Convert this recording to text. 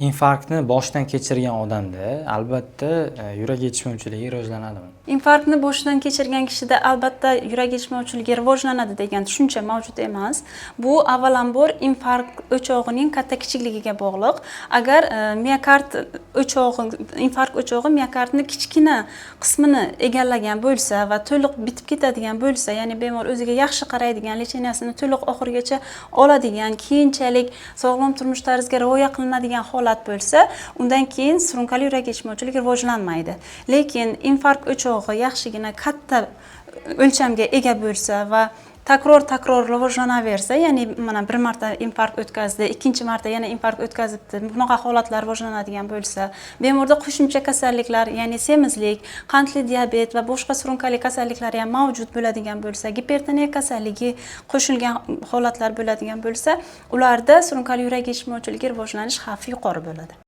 Infarktni boshdan kechirgan odamda albatta yurak yetishmovchiligi rivojlanadimi? Infarktni boshdan kechirgan kishida albatta yurak yetishmovchiligi rivojlanadi degan tushuncha mavjud emas. Bu avvalambor infarkt o'chog'ining katta-kichikligiga bog'liq. Agar infarkt o'chog'i miokardni kichkina qismini egallagan bo'lsa va to'liq bitib ketadigan bo'lsa, ya'ni bemor o'ziga yaxshi qaraydigan, lecheniyasini to'liq oxirigacha oladigan, keyinchalik sog'lom turmush tarziga rioya qilinadigan holat bo'lsa, undan keyin surunkali yurak yetishmovchilik rivojlanmaydi. Lekin infarkt o'chog'i yaxshigina katta o'lchamga ega bo'lsa va takror rivojlanaversa, ya'ni mana bir marta infarkt o'tkazdi, ikkinchi marta yana infarkt o'tkazibdi, bunaqa holatlar rivojlanadigan bo'lsa, bemorda qo'shimcha kasalliklar, ya'ni semizlik, qandli diabet va boshqa surunkali kasalliklar ham mavjud bo'ladigan bo'lsa, gipertoniya kasalligi qo'shilgan holatlar bo'ladigan bo'lsa, ularda surunkali yurak yetishmovchiligi rivojlanish xavfi yuqori bo'ladi.